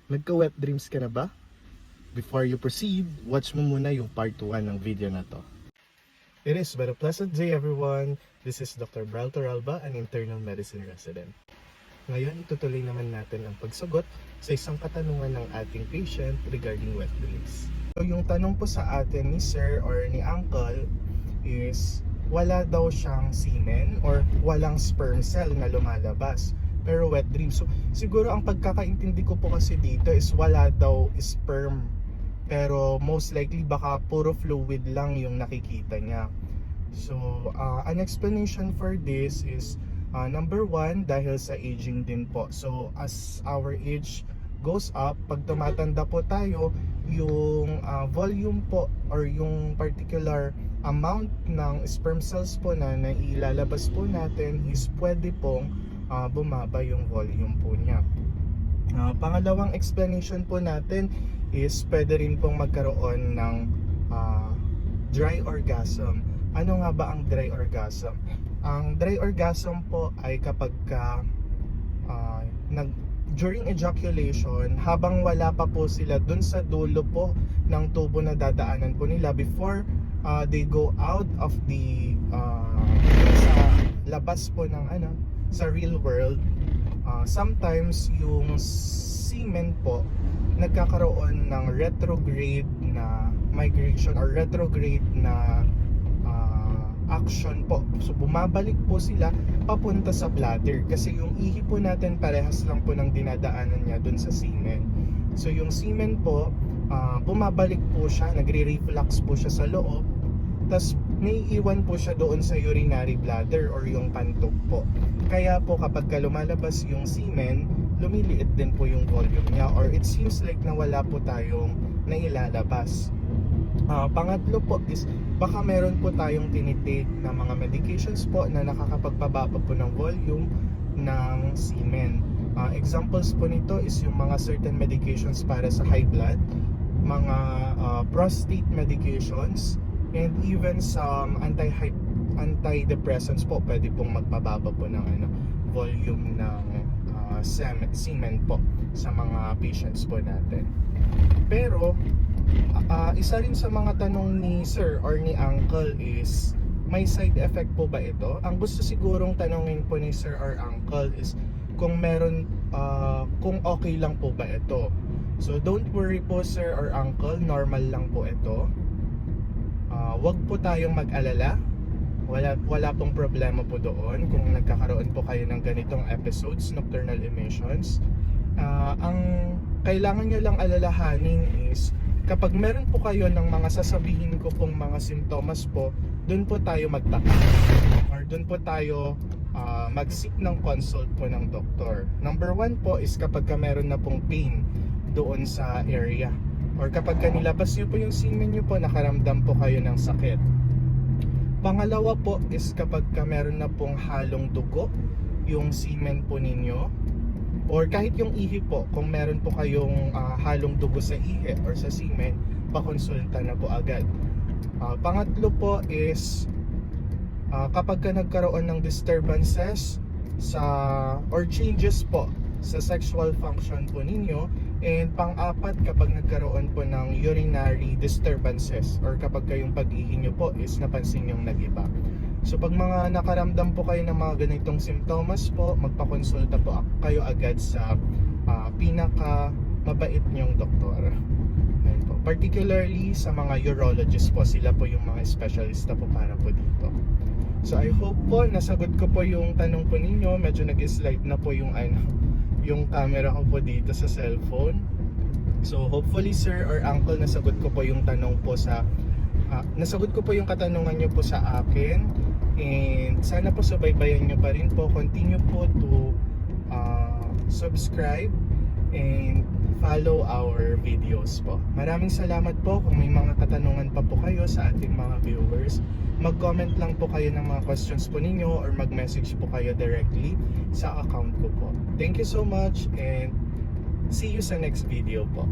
Nagka-wet dreams ka na ba? Before you proceed, watch mo muna yung part 1 ng video na to. It is but a pleasant day everyone. This is Dr. Bral Toralba, an internal medicine resident. Ngayon, itutuloy naman natin ang pagsagot sa isang katanungan ng ating patient regarding wet dreams. So yung tanong po sa atin ni sir or ni uncle is wala daw siyang semen or walang sperm cell na lumalabas pero wet dream. So siguro ang pagkakaintindi ko po kasi dito is wala daw sperm pero most likely baka puro fluid lang yung nakikita niya. So an explanation for this is number one, dahil sa aging din po. So as our age goes up, pag tumatanda po tayo, yung volume po or yung particular amount ng sperm cells po na nailalabas po natin is pwede pong bumaba yung volume po niya. Pangalawang explanation po natin is pwede rin pong magkaroon ng dry orgasm. Ano nga ba ang dry orgasm? Ang dry orgasm po ay kapag during ejaculation, habang wala pa po sila dun sa dulo po ng tubo na dadaanan po nila before they go out of the sa labas po ng sa real world, sometimes yung semen po nagkakaroon ng retrograde na migration or retrograde na action po. So bumabalik po sila papunta sa bladder kasi yung ihi po natin parehas lang po ng dinadaanan niya dun sa semen. So yung semen po bumabalik po siya, nagre-reflux po siya sa loob, tas may iwan po siya doon sa urinary bladder or yung pantog po. Kaya po kapag lumalabas yung semen, lumiliit din po yung volume niya or it seems like na wala po tayong nailalabas. Pangatlo po is baka meron po tayong tinitake na mga medications po na nakakapagpababa po ng volume ng semen. Examples po nito is yung mga certain medications para sa high blood, mga prostate medications, and even some antidepressants po pwede pong magpababa po ng volume ng semen po sa mga patients po natin. Pero isa rin sa mga tanong ni sir or ni uncle is may side effect po ba ito? Ang gusto sigurong tanongin po ni sir or uncle is kung meron kung okay lang po ba ito. So don't worry po sir or uncle, normal lang po ito. Wag po tayong mag-alala. Wala pong problema po doon kung nagkakaroon po kayo ng ganitong episodes, nocturnal emissions. Ang kailangan nyo lang alalahanin is kapag meron po kayo ng mga sasabihin ko pong mga simptomas po, doon po tayo magtaka or doon po tayo mag-seek ng consult po ng doktor. Number one po is kapag meron na pong pain doon sa area or kapag nilabas nyo po yung semen nyo po, nakaramdam po kayo ng sakit. Pangalawa po is kapag meron na pong halong dugo yung semen po ninyo or kahit yung ihi po, kung meron po kayong halong dugo sa ihi or sa semen, pakonsulta na po agad. Pangatlo po is kapag nagkaroon ng disturbances sa or changes po sa sexual function po ninyo, and pang-apat kapag nagkaroon po ng urinary disturbances or kapag kayong pag-ihi nyo po is napansin yung nag-iba. So pag mga nakaramdam po kayo ng mga ganitong simptomas po, magpakonsulta po kayo agad sa pinaka mabait nyong doktor. Po. Particularly sa mga urologist po, sila po yung mga specialista po para po dito. So I hope po nasagot ko po yung tanong po ninyo. Medyo nag-slide na po yung yung camera ko po dito sa cellphone. So hopefully sir or uncle nasagot ko po yung tanong po sa nasagot ko po yung katanungan nyo po sa akin, and sana po subaybayan nyo pa rin po. Continue po to subscribe and follow our videos po. Maraming salamat po. Kung may mga katanungan pa po kayo sa ating mga viewers, mag-comment lang po kayo ng mga questions po ninyo or mag-message po kayo directly sa account ko po. Thank you so much and see you sa next video po.